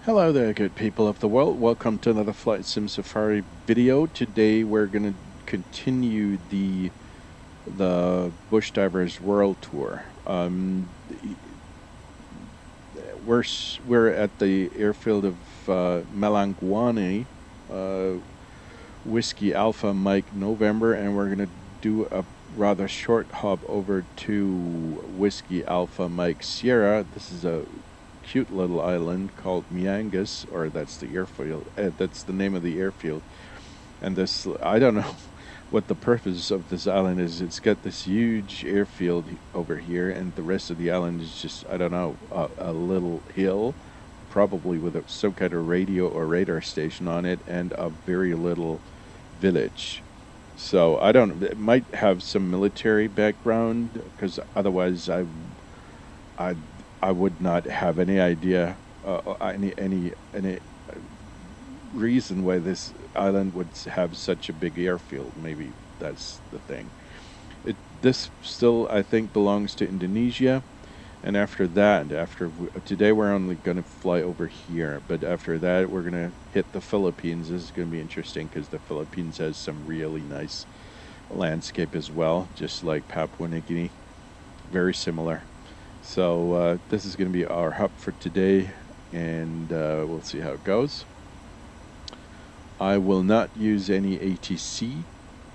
Hello there, good people of the world. Welcome to another Flight Sim Safari video. Today we're going to continue the Bush Divers World Tour. We're at the airfield of Malanguane, Whiskey Alpha Mike November, and we're going to do a rather short hop over to Whiskey Alpha Mike Sierra. This is a cute little island called Miangas, or that's the airfield. That's the name of the airfield. And this, I don't know what the purpose of this island is. It's got this huge airfield over here, and the rest of the island is just, I don't know, a little hill, probably with some kind of radio or radar station on it, and a very little village. So I don't. It might have some military background, because otherwise I would not have any idea, any reason why this island would have such a big airfield. Maybe that's the thing. This still, I think, belongs to Indonesia, and after that, today we're only going to fly over here, but after that we're going to hit the Philippines. This is going to be interesting because the Philippines has some really nice landscape as well, just like Papua New Guinea, very similar. So this is going to be our hub for today, and we'll see how it goes. I will not use any ATC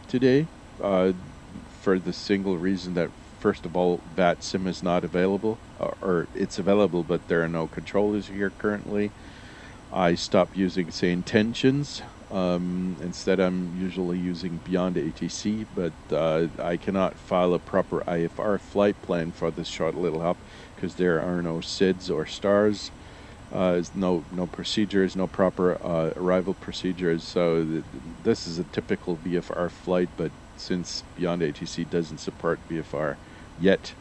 today for the single reason that, first of all, VATSIM is not available, or it's available, but there are no controllers here currently. I stopped using SayIntentions. Instead, I'm usually using BeyondATC, but I cannot file a proper IFR flight plan for this short little hop because there are no SIDs or stars, no procedures, no proper arrival procedures. So this is a typical VFR flight, but since BeyondATC doesn't support VFR yet,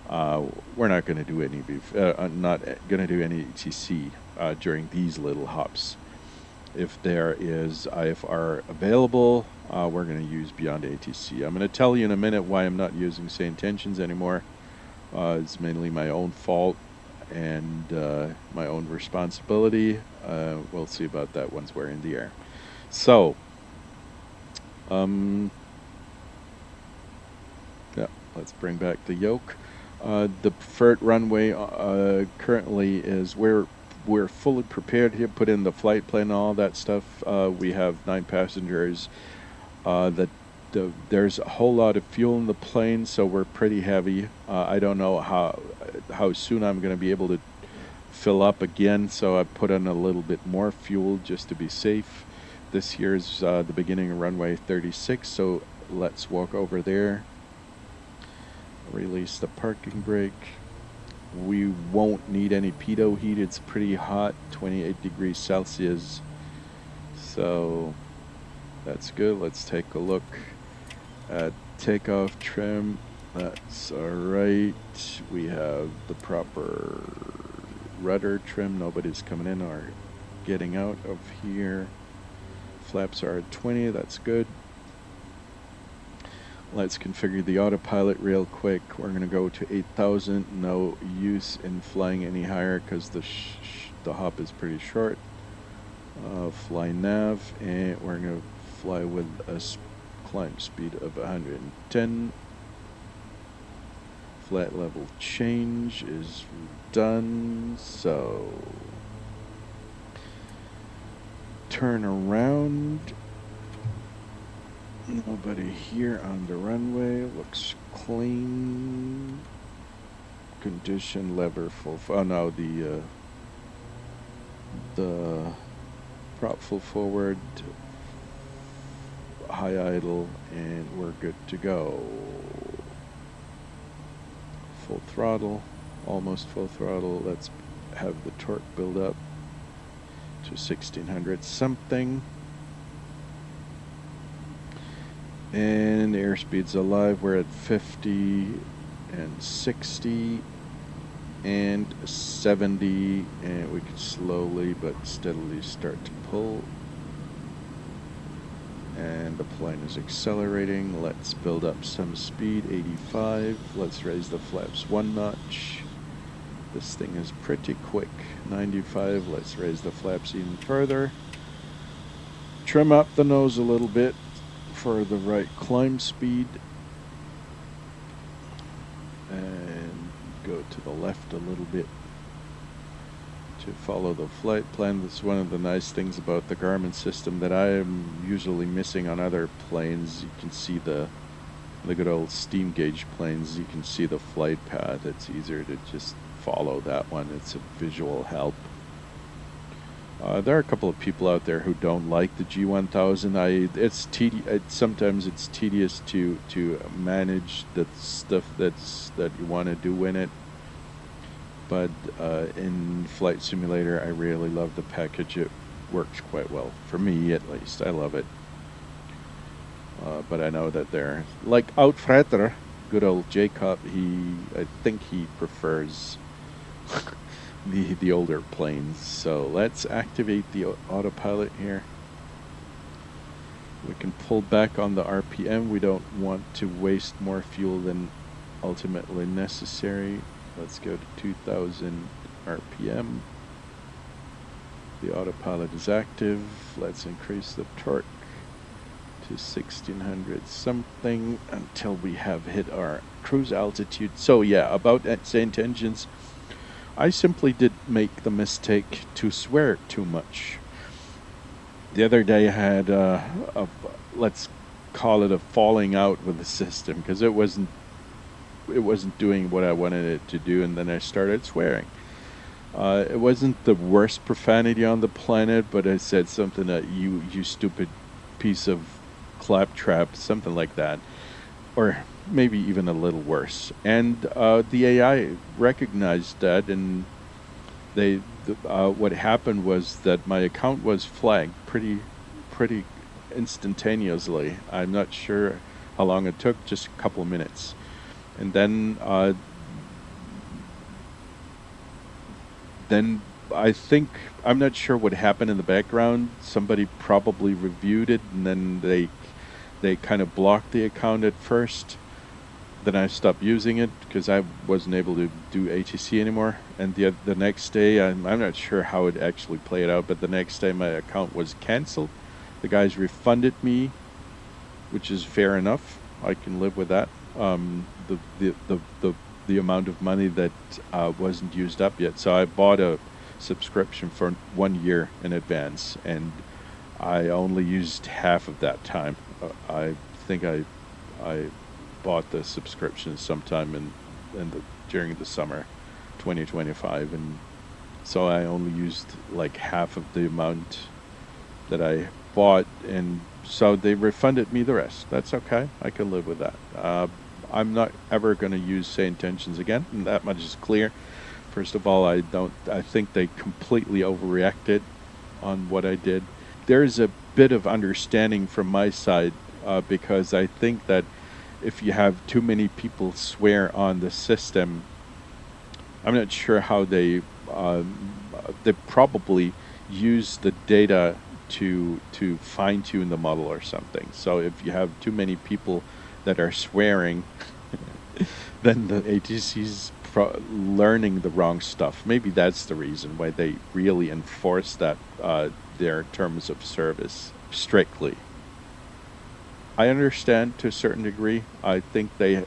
we're not going to do any ATC during these little hops. If there is IFR available, we're going to use BeyondATC. I'm going to tell you in a minute why I'm not using SayIntentions anymore. It's mainly my own fault and my own responsibility. We'll see about that once we're in the air. So, yeah, let's bring back the yoke. The preferred runway currently is we're fully prepared here, put in the flight plan, all that stuff. We have 9 passengers. There's a whole lot of fuel in the plane, so we're pretty heavy. I don't know how soon I'm going to be able to fill up again, so I put in a little bit more fuel just to be safe. This here's the beginning of runway 36, so let's walk over there. Release the parking brake. We won't need any pitot heat. It's pretty hot, 28 degrees Celsius. So that's good. Let's take a look at takeoff trim. That's alright. We have the proper rudder trim. Nobody's coming in or getting out of here. Flaps are at 20. That's good. Let's configure the autopilot real quick. We're going to go to 8,000. No use in flying any higher because the hop is pretty short. Fly nav, and we're going to fly with a climb speed of 110. Flat level change is done. So turn around. Nobody here on the runway. Looks clean. Condition lever full. Oh no, the prop full forward, high idle, and we're good to go. Full throttle, almost full throttle. Let's have the torque build up to 1600 something. And airspeed's alive. We're at 50 and 60 and 70, and we can slowly but steadily start to pull. And the plane is accelerating. Let's build up some speed, 85. Let's raise the flaps 1 notch. This thing is pretty quick. 95. Let's raise the flaps even further. Trim up the nose a little bit for the right climb speed. And go to the left a little bit to follow the flight plan. That's one of the nice things about the Garmin system that I am usually missing on other planes. You can see the good old steam gauge planes. You can see the flight path. It's easier to just follow that one. It's a visual help. There are a couple of people out there who don't like the G1000. Sometimes it's tedious to manage the stuff that you want to do in it. But in Flight Simulator, I really love the package. It works quite well for me, at least. I love it. But I know that they're like Outfretter, good old Jacob. I think he prefers the older planes. So let's activate the autopilot here. We can pull back on the RPM. We don't want to waste more fuel than ultimately necessary. Let's go to 2000 RPM. The autopilot is active. Let's increase the torque to 1600 something until we have hit our cruise altitude. So yeah, about SayIntentions, I simply did make the mistake to swear too much. The other day I had let's call it a falling out with the system, because it wasn't doing what I wanted it to do, and then I started swearing. It wasn't the worst profanity on the planet, but I said something that you stupid piece of claptrap, something like that, or maybe even a little worse. And the AI recognized that, and what happened was that my account was flagged pretty instantaneously. I'm not sure how long it took, just a couple of minutes. And then I think, I'm not sure what happened in the background. Somebody probably reviewed it, and then they kind of blocked the account at first. Then I stopped using it because I wasn't able to do ATC anymore. And the next day, I'm not sure how it actually played out, but the next day my account was canceled. The guys refunded me, which is fair enough. I can live with that. The amount of money that wasn't used up yet. So I bought a subscription for 1 year in advance, and I only used half of that time. I think I bought the subscription sometime during the summer 2025, and so I only used like half of the amount that I bought, and so they refunded me the rest. That's okay. I can live with that. I'm not ever going to use SayIntentions again, and that much is clear. First of all, I think they completely overreacted on what I did. There's a bit of understanding from my side, because I think that if you have too many people swear on the system, I'm not sure how they probably use the data to fine-tune the model or something. So if you have too many people that are swearing, then the ATC's learning the wrong stuff. Maybe that's the reason why they really enforce that their terms of service strictly. I understand to a certain degree. I think they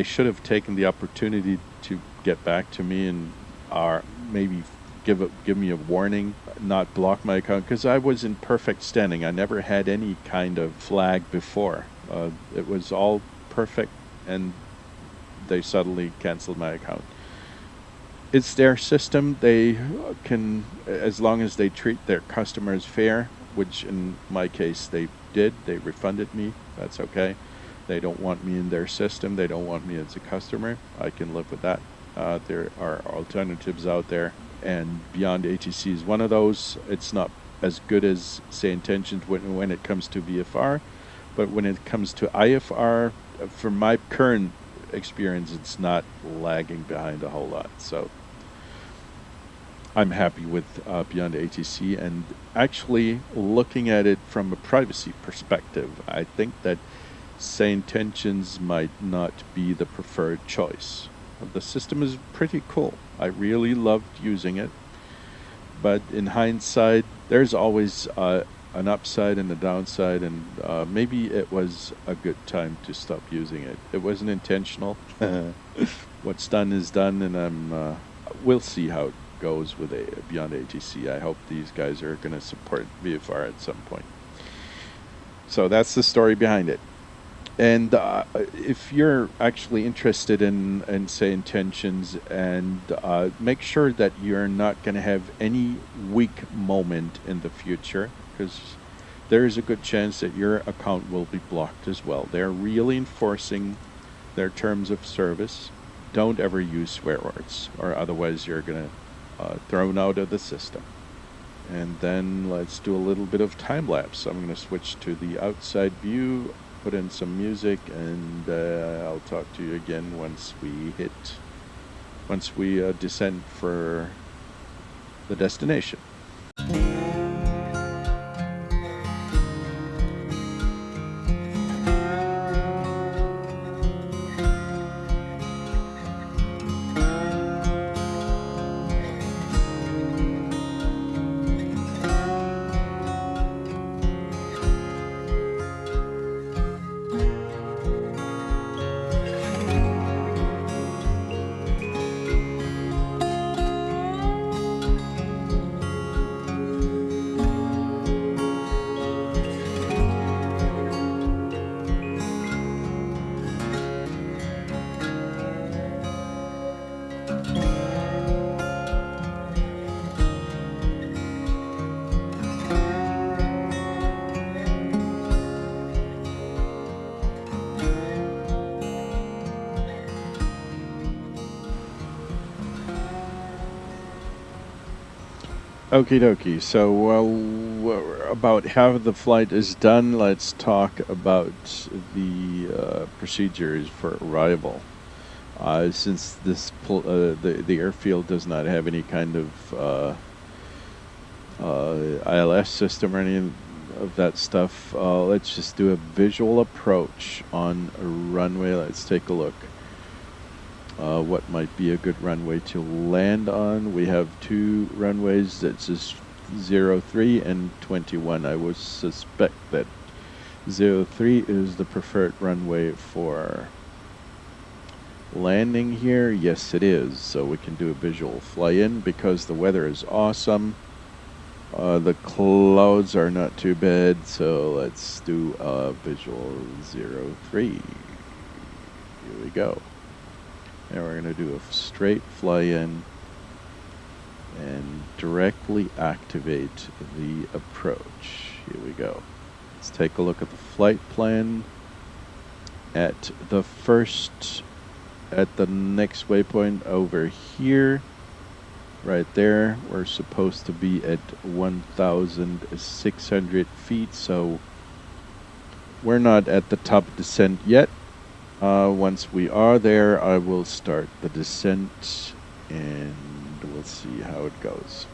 should have taken the opportunity to get back to me and maybe give me a warning, not block my account, because I was in perfect standing. I never had any kind of flag before. It was all perfect, and they suddenly canceled my account. It's their system. They can, as long as they treat their customers fair, which in my case they did. They refunded me. That's okay. They don't want me in their system. They don't want me as a customer. I can live with that. There are alternatives out there, and BeyondATC is one of those. It's not as good as SayIntentions when it comes to VFR, but when it comes to IFR, from my current experience, it's not lagging behind a whole lot. So I'm happy with BeyondATC, and actually looking at it from a privacy perspective, I think that SayIntentions might not be the preferred choice. the system is pretty cool. I really loved using it. But in hindsight, there's always an upside and a downside, and maybe it was a good time to stop using it. It wasn't intentional. What's done is done, and we'll see how it goes with BeyondATC. I hope these guys are going to support VFR at some point. So that's the story behind it. And if you're actually interested in SayIntentions, and make sure that you're not going to have any weak moment in the future, because there is a good chance that your account will be blocked as well. They're really enforcing their terms of service. Don't ever use swear words, or otherwise you're going to thrown out of the system. And then let's do a little bit of time lapse. I'm going to switch to the outside view, put in some music, and I'll talk to you again once we descend for the destination. Okie dokie. So, well, about half the flight is done. Let's talk about the procedures for arrival. Since the airfield does not have any kind of ILS system or any of that stuff, let's just do a visual approach on a runway. Let's take a look. What might be a good runway to land on? We have two runways. That's 03 and 21. I would suspect that 03 is the preferred runway for landing here. Yes, it is. So we can do a visual fly in because the weather is awesome. The clouds are not too bad. So let's do a visual 03. Here we go. And we're going to do a straight fly in and directly activate the approach. Here we go. Let's take a look at the flight plan. At the next waypoint over here, right there, we're supposed to be at 1,600 feet, so we're not at the top descent yet. Once we are there, I will start the descent, and we'll see how it goes.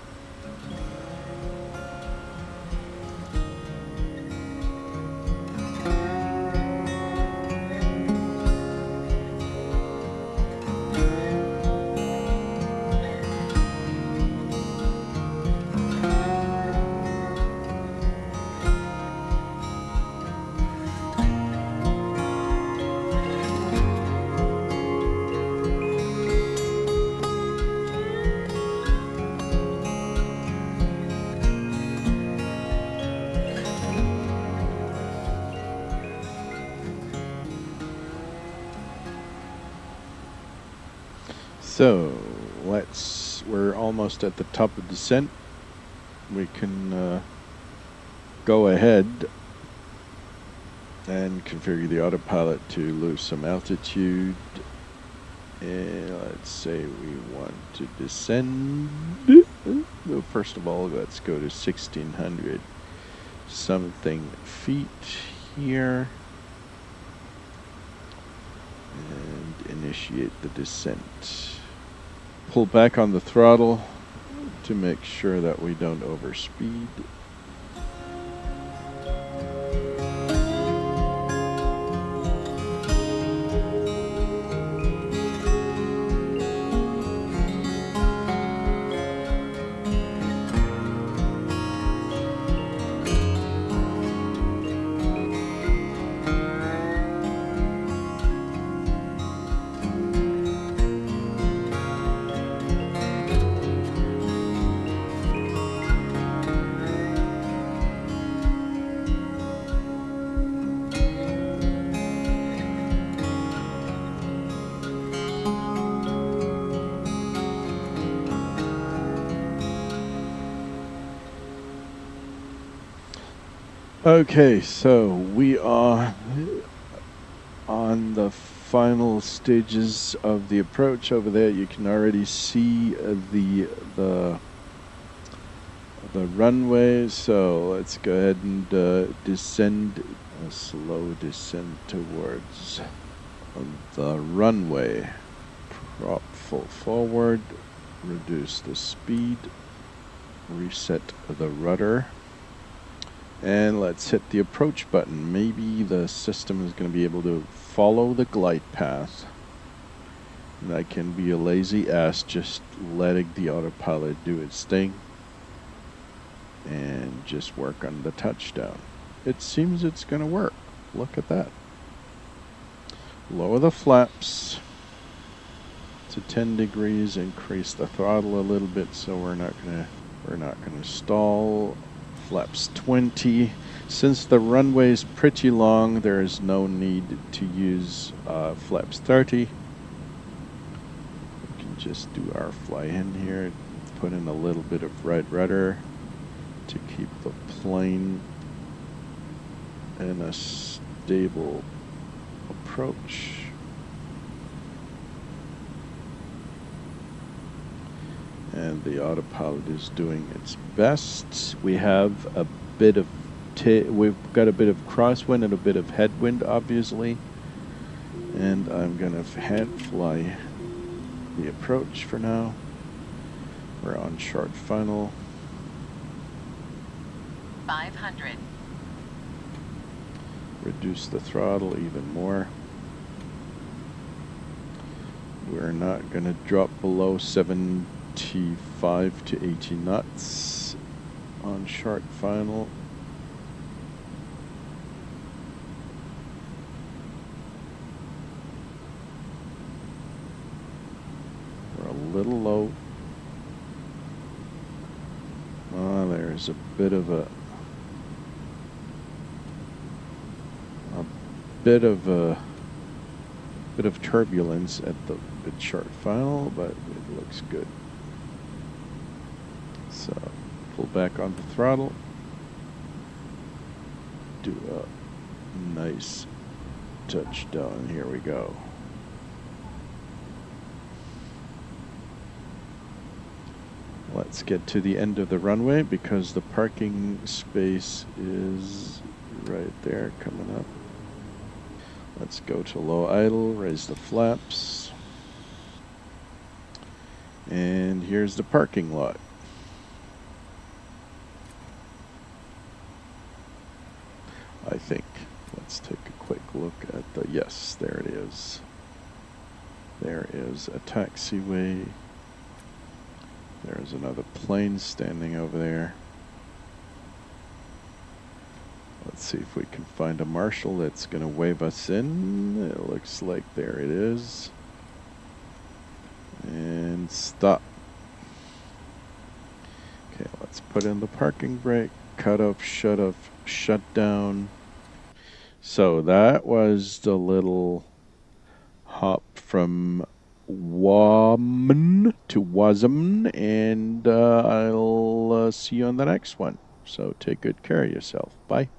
So we're almost at the top of descent. We can go ahead and configure the autopilot to lose some altitude. And let's say we want to descend. Well, first of all, let's go to 1,600 something feet here. And initiate the descent. Pull back on the throttle to make sure that we don't overspeed. Okay, so we are on the final stages of the approach. Over there you can already see the runway, so let's go ahead and descend a slow descent towards the runway. Prop full forward, reduce the speed, reset the rudder, and let's hit the approach button. Maybe the system is going to be able to follow the glide path. And I can be a lazy ass just letting the autopilot do its thing and just work on the touchdown. It seems it's going to work. Look at that. Lower the flaps to 10 degrees, increase the throttle a little bit so we're not going to stall. Flaps 20. Since the runway is pretty long, there is no need to use flaps 30. We can just do our fly in here, put in a little bit of right rudder to keep the plane in a stable approach. And the autopilot is doing its best. We have a bit of we've got a bit of crosswind and a bit of headwind, obviously. And I'm gonna hand fly the approach for now. We're on short final. 500. Reduce the throttle even more. We're not gonna drop below 75 to 80 knots on short final. We're a little low. Oh, there's a bit of turbulence at the short final, but it looks good. So pull back on the throttle, do a nice touchdown. Here we go. Let's get to the end of the runway because the parking space is right there coming up. Let's go to low idle, raise the flaps. And here's the parking lot. I think. Let's take a quick look at the, yes, there it is. There is a taxiway. There's another plane standing over there. Let's see if we can find a marshal that's going to wave us in. It looks like there it is. And stop. Okay, let's put in the parking brake. Cut off, shut down. So that was the little hop from WAMN to WASM, and I'll see you on the next one. So take good care of yourself. Bye.